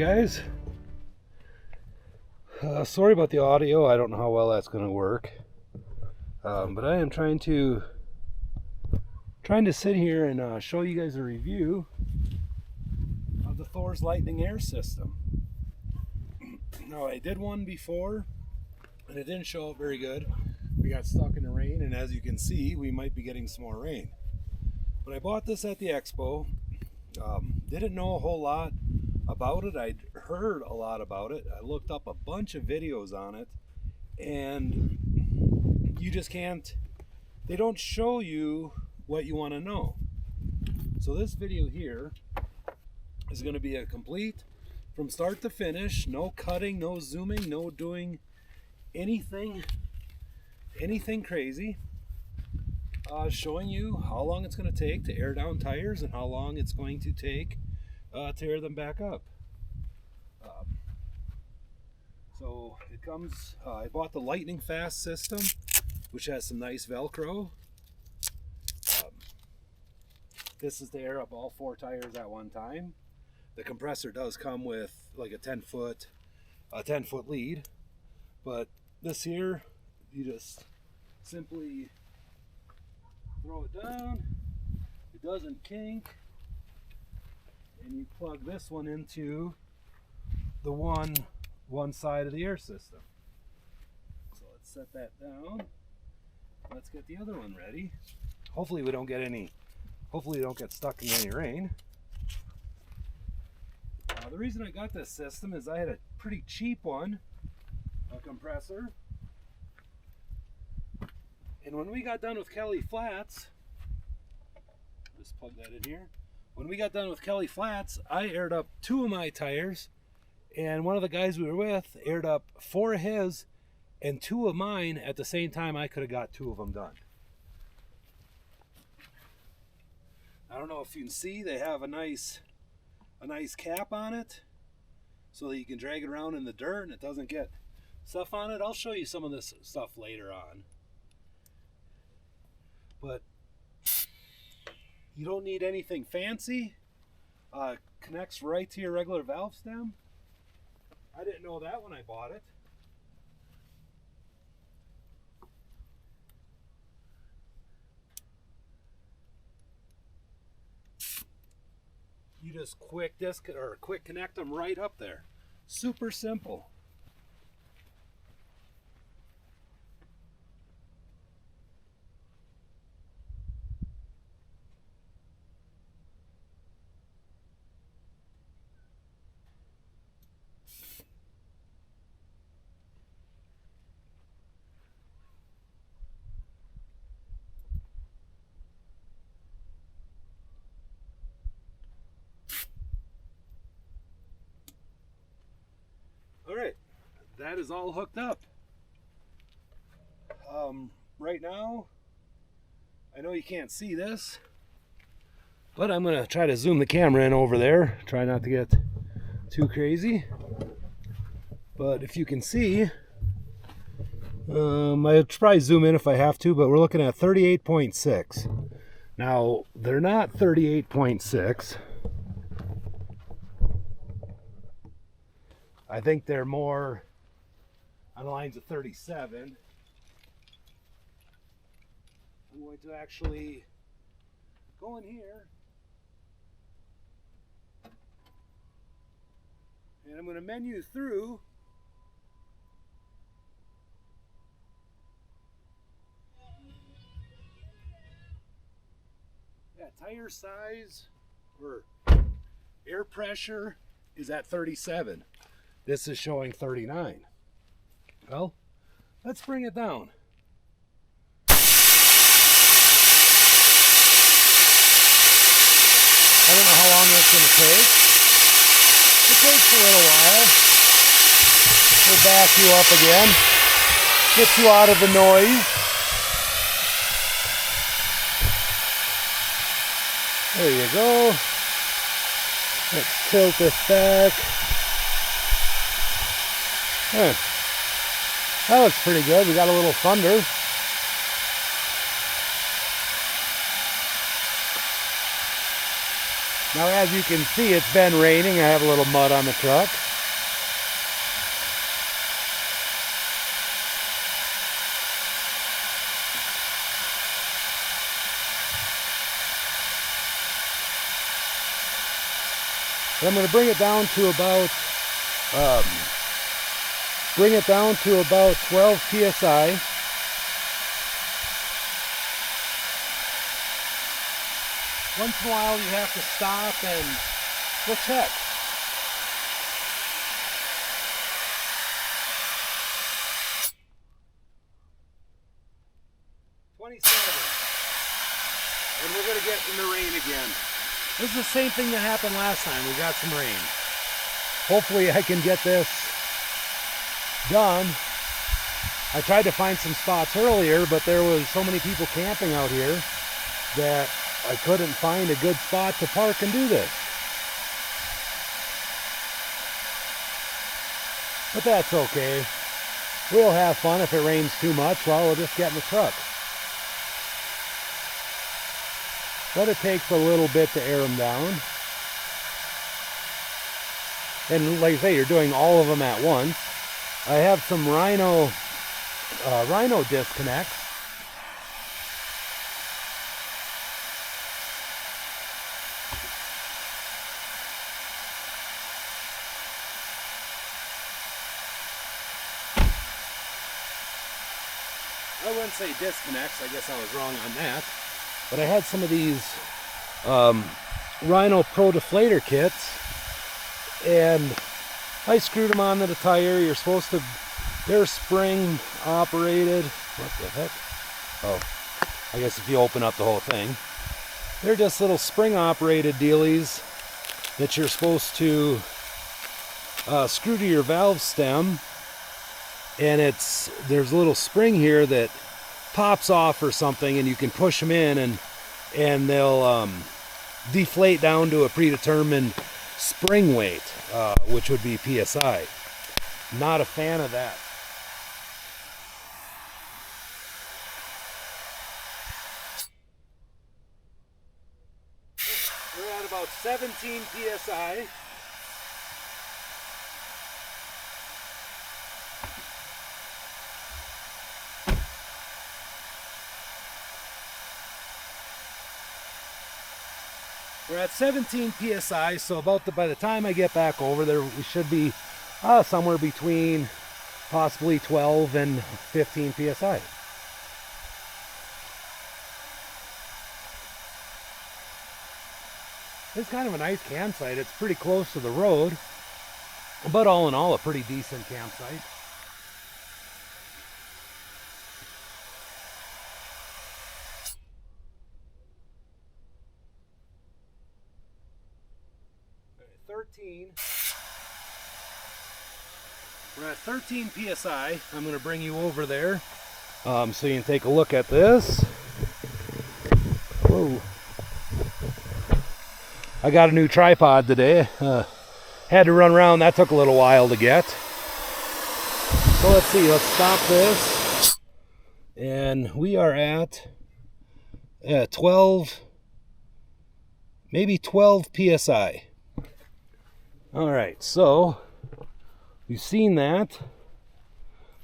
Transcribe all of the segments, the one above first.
guys. Sorry about the audio. I don't know how well that's going to work. But I am trying to sit here and show you guys a review of the Thor's Lightning Air System. Now, I did one before, and it didn't show up very good. We got stuck in the rain, and as you can see, we might be getting some more rain. But I bought this at the expo. Didn't know a whole lot about it. I'd heard a lot about it. I looked up a bunch of videos on it, and you just can't, they don't show you what you want to know. So this video here is going to be a complete from start to finish, no cutting, no zooming, no doing anything crazy, showing you how long it's going to take to air down tires and how long it's going to take to air them back up. So it comes, I bought the lightning fast system, which has some nice Velcro. This is to air up all 4 tires at one time. The compressor does come with like a 10-foot lead, but this here, you just simply throw it down. It doesn't kink, and you plug this one into the one side of the air system. So let's set that down. Let's get the other one ready. Hopefully we don't get stuck in any rain. The reason I got this system is I had a pretty cheap one, a compressor. And when we got done with Kelly Flats, just plug that in here. When we got done with Kelly Flats, I aired up 2 of my tires, and one of the guys we were with aired up 4 of his and 2 of mine at the same time. I could have got 2 of them done. I don't know if you can see, they have a nice cap on it so that you can drag it around in the dirt and it doesn't get stuff on it. I'll show you some of this stuff later on. But you don't need anything fancy. Connects right to your regular valve stem. I didn't know that when I bought it. You just quick connect them right up there. Super simple. Alright, that is all hooked up. Right now, I know you can't see this, but I'm going to try to zoom the camera in over there. Try not to get too crazy. But if you can see, I'll probably zoom in if I have to, but we're looking at 38.6. Now, they're not 38.6. I think they're more on the lines of 37. I'm going to actually go in here and I'm going to menu through tire size or air pressure is at 37. This is showing 39. Well, let's bring it down. I don't know how long that's going to take. It takes a little while. We'll back you up again. Get you out of the noise. There you go. Let's tilt this back. That looks pretty good. We got a little thunder. Now as you can see, it's been raining. I have a little mud on the truck. I'm going to bring it down to about 12 psi. Once in a while you have to stop and go check. And we're going to get in the rain again. This is the same thing that happened last time. We got some rain. Hopefully I can get this done. I tried to find some spots earlier, but there was so many people camping out here that I couldn't find a good spot to park and do this. But that's okay. We'll have fun. If it rains too much, well, we'll just get in the truck. But it takes a little bit to air them down. And like I say, you're doing all of them at once. I have some Rhino disconnects. I wouldn't say disconnects, I guess I was wrong on that. But I had some of these Rhino Pro deflator kits, and I screwed them onto the tire. You're supposed to, they're spring operated. What the heck? Oh, I guess if you open up the whole thing. They're just little spring operated dealies that you're supposed to screw to your valve stem. And there's a little spring here that pops off or something, and you can push them in and they'll deflate down to a predetermined spring weight, which would be PSI. Not a fan of that. We're at about 17 PSI. We're at 17 PSI, so by the time I get back over there, we should be somewhere between possibly 12 and 15 PSI. It's kind of a nice campsite. It's pretty close to the road, but all in all, a pretty decent campsite. We're at 13 PSI. I'm going to bring you over there so you can take a look at this. Whoa. I got a new tripod today. Had to run around. That took a little while to get. So let's see. Let's stop this. And we are at 12, maybe 12 PSI. All right, so you've seen that.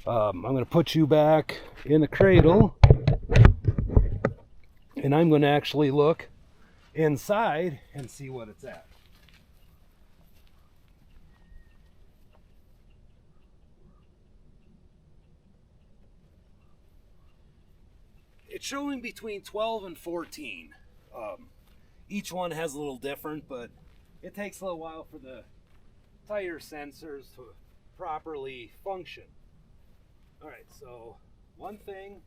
I'm going to put you back in the cradle, and I'm going to actually look inside and see what it's at. It's showing between 12 and 14. Each one has a little different, but it takes a little while for the tire sensors to properly function. All right, so one thing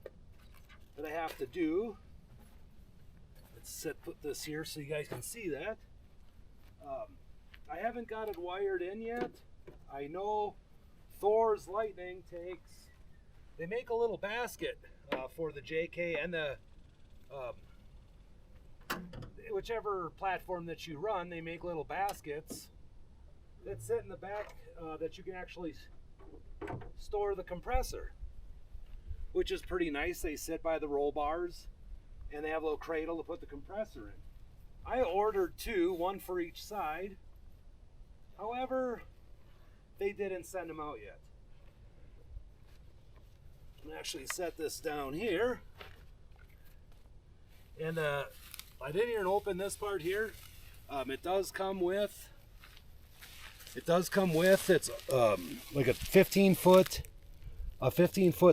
that I have to do, put this here so you guys can see that. I haven't got it wired in yet. I know Thor's Lightning they make a little basket for the JK and the whichever platform that you run, they make little baskets that sit in the back that you can actually store the compressor, which is pretty nice. They sit by the roll bars and they have a little cradle to put the compressor in. I ordered two, one for each side. However, they didn't send them out yet. I'm gonna actually set this down here. And I didn't even open this part here. It does come with it's like a 15-foot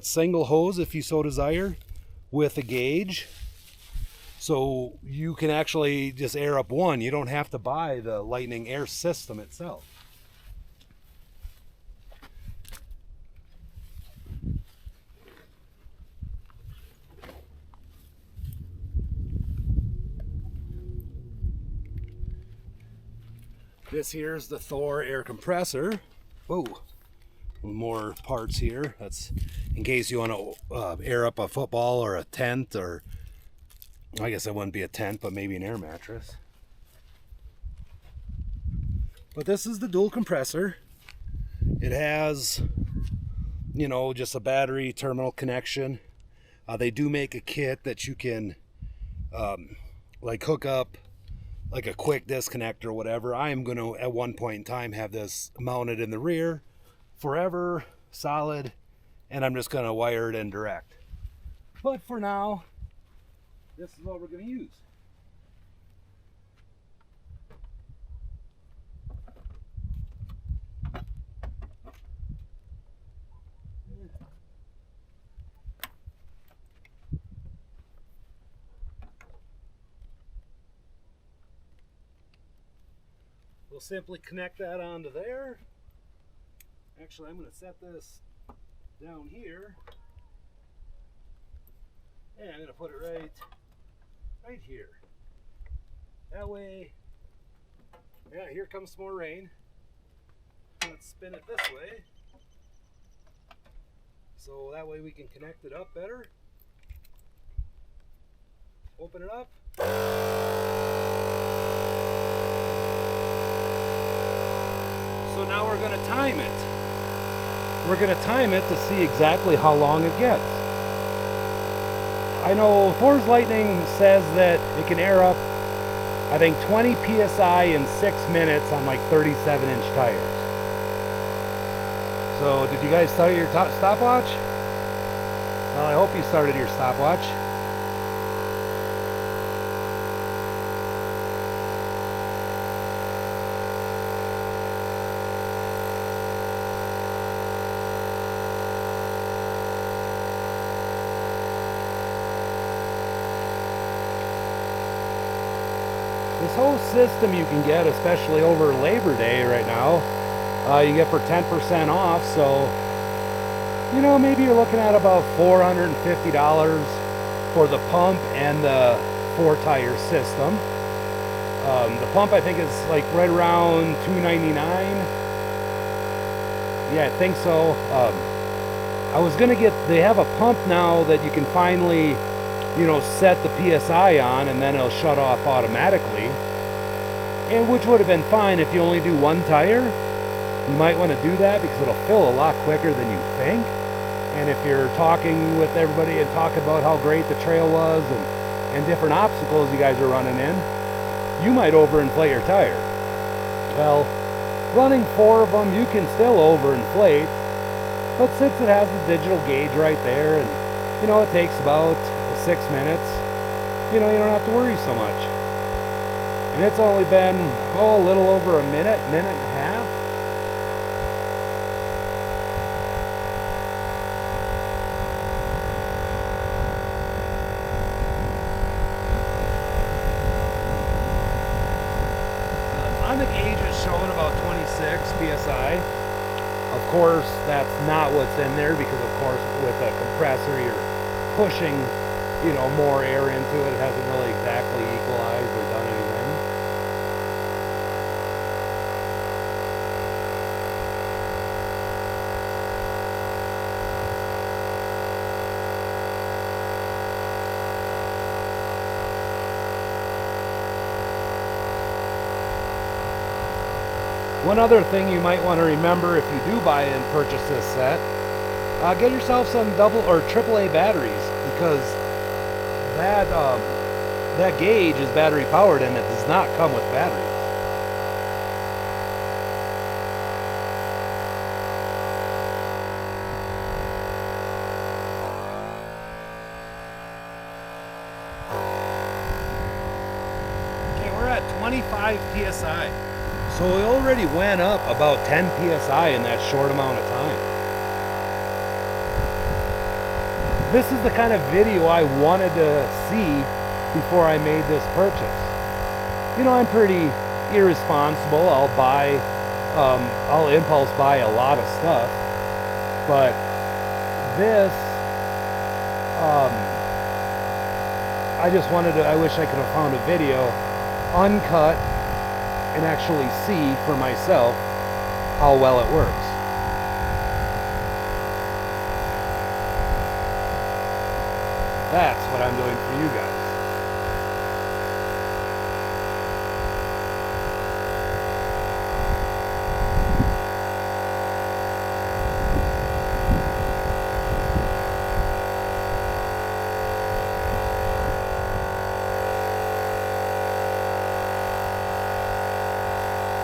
single hose if you so desire, with a gauge. So you can actually just air up one. You don't have to buy the Lightning Air system itself. This here is the Thor air compressor. Whoa, more parts here. That's in case you want to air up a football or a tent, or I guess it wouldn't be a tent, but maybe an air mattress. But this is the dual compressor. It has, you know, just a battery terminal connection. They do make a kit that you can like hook up like a quick disconnect or whatever. I am going to at one point in time have this mounted in the rear forever, solid, and I'm just going to wire it in direct. But for now, this is what we're going to use. We'll simply connect that onto there. Actually, I'm going to set this down here. And I'm going to put it right here. That way, yeah, here comes some more rain. Let's spin it this way. So that way we can connect it up better. Open it up. So now we're going to time it. We're going to time it to see exactly how long it gets. I know Thor's Lightning says that it can air up, I think, 20 psi in 6 minutes on like 37-inch tires. So did you guys start your stopwatch? Well, I hope you started your stopwatch. This whole system you can get, especially over Labor Day right now, you get for 10% off. So, you know, maybe you're looking at about $450 for the pump and the 4-tire system. The pump I think is like right around $299. Yeah, I think so. I was gonna get, they have a pump now that you can finally, you know, set the PSI on and then it'll shut off automatically. And which would have been fine if you only do one tire. You might want to do that because it'll fill a lot quicker than you think. And if you're talking with everybody and talking about how great the trail was and different obstacles you guys are running in, you might overinflate your tire. Well, running 4 of them, you can still overinflate. But since it has the digital gauge right there, and you know, it takes about 6 minutes, you know, you don't have to worry so much. And it's only been, a little over a minute and a half. On the gauge it's showing about 26 psi. Of course, that's not what's in there because, of course, with a compressor you're pushing, you know, more air into it. It hasn't really exactly equalized or done anything. One other thing you might want to remember if you do buy and purchase this set, get yourself some double or AAA batteries, because that that gauge is battery powered and it does not come with batteries. Okay, we're at 25 psi. So we already went up about 10 psi in that short amount of time. This is the kind of video I wanted to see before I made this purchase. You know, I'm pretty irresponsible. I'll impulse buy a lot of stuff, but this, I wish I could have found a video uncut and actually see for myself how well it works. That's what I'm doing for you guys.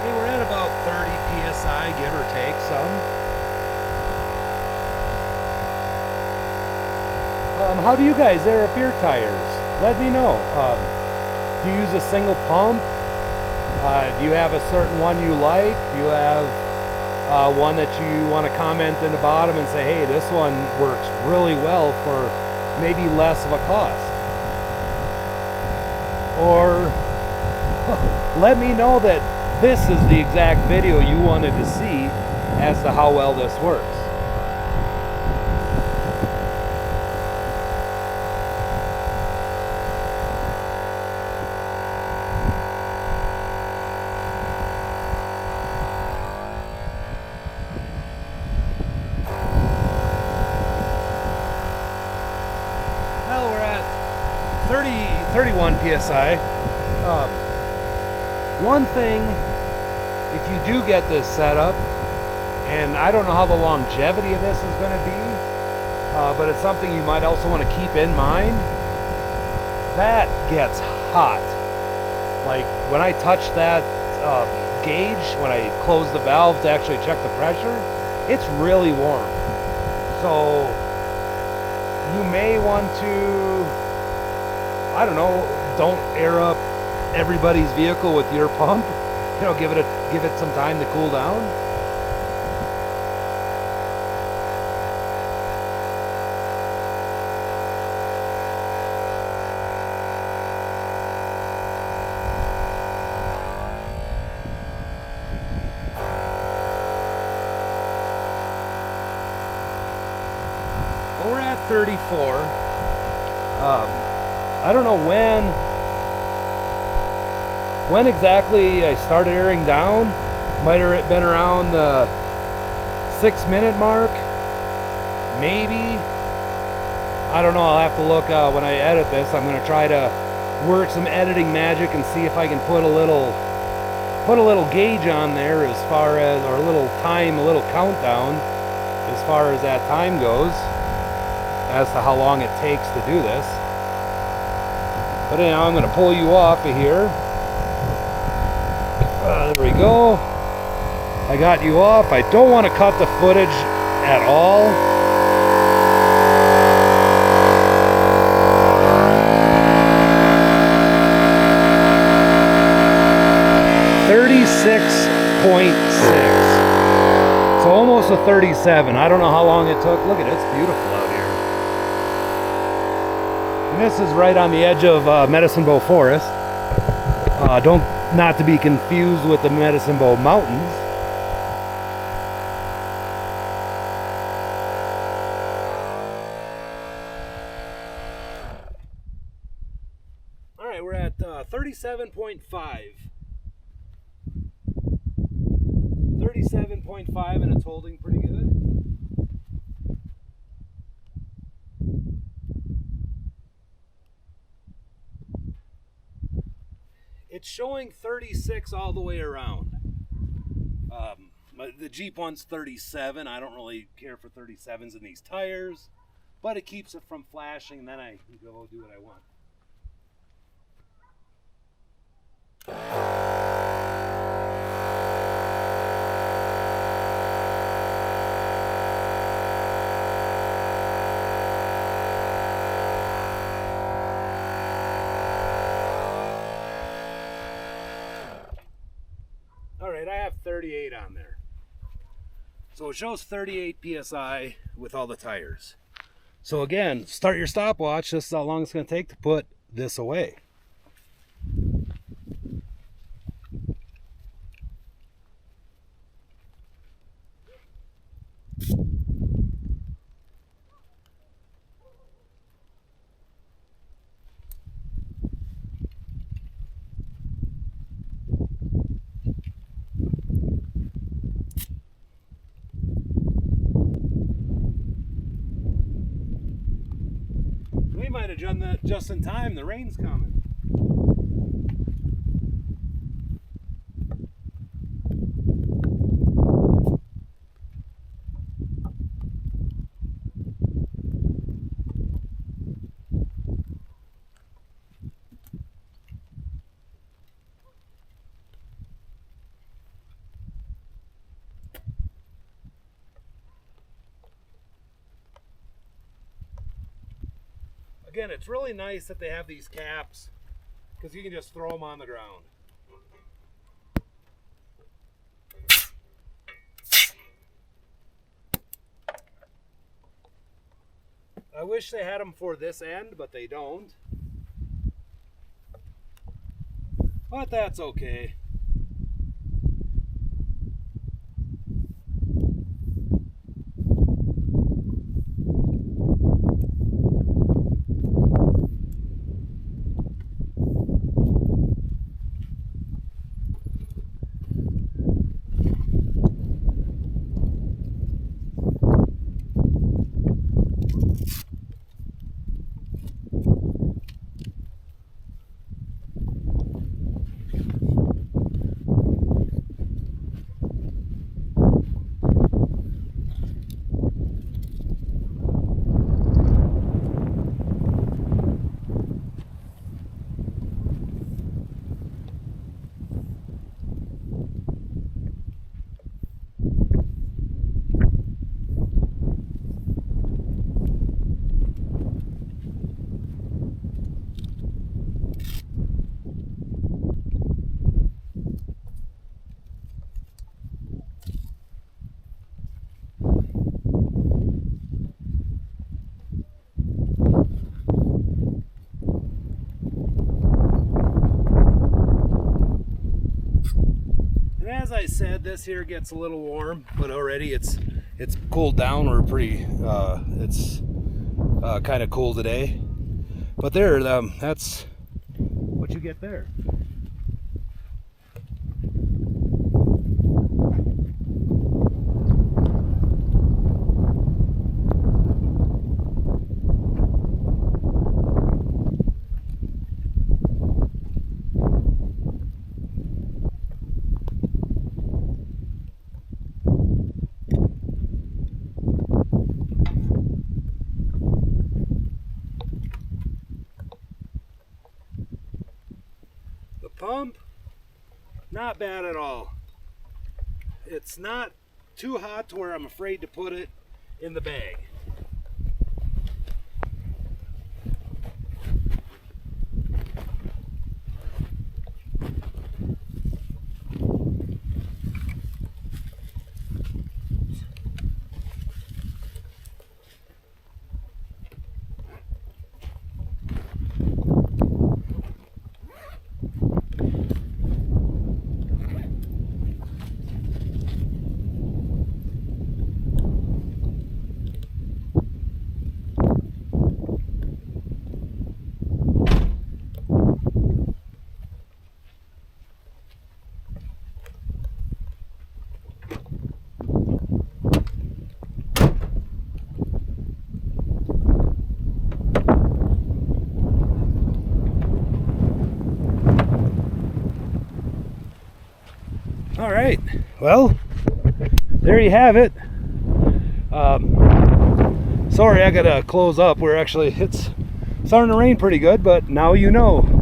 Okay, we're at about 30 psi, give or take some. How do you guys air up your tires? Let me know. Do you use a single pump? Do you have a certain one you like? Do you have one that you want to comment in the bottom and say, hey, this one works really well for maybe less of a cost? Or let me know that this is the exact video you wanted to see as to how well this works. Well, we're at 31 psi. One thing, if you do get this set up, and I don't know how the longevity of this is going to be, but it's something you might also want to keep in mind, that gets hot. Like when I touch that gauge, when I close the valve to actually check the pressure, it's really warm. So you may want to, I don't know, don't air up everybody's vehicle with your pump. You know, give it some time to cool down. Well, we're at 34. I don't know when exactly I started airing down. Might have been around the 6-minute mark, maybe. I don't know, I'll have to look when I edit this. I'm going to try to work some editing magic and see if I can put a little gauge on there as far as, or a little countdown as far as that time goes, as to how long it takes to do this. But anyhow, I'm going to pull you off of here. There we go. I got you off. I don't want to cut the footage at all. .6. So almost a 37. I don't know how long it took. Look at it, it's beautiful out here. And this is right on the edge of Medicine Bow Forest. Not to be confused with the Medicine Bow Mountains. All right, we're at 37.5. 37.5, and it's holding pretty good. It's showing 36 all the way around. The Jeep one's 37. I don't really care for 37s in these tires, but it keeps it from flashing, and then I can go do what I want. Alright, I have 38 on there. So it shows 38 PSI with all the tires. So again, start your stopwatch. This is how long it's going to take to put this away. We might have done that just in time. The rain's coming. Again, it's really nice that they have these caps because you can just throw them on the ground. I wish they had them for this end, but they don't. But that's okay. As I said, this here gets a little warm, but already it's cooled down. We're pretty it's kind of cool today, but there, that's what you get there. Pump, not bad at all. It's not too hot to where I'm afraid to put it in the bag. All right, well, there you have it. Sorry, I gotta close up. It's starting to rain pretty good, but now you know.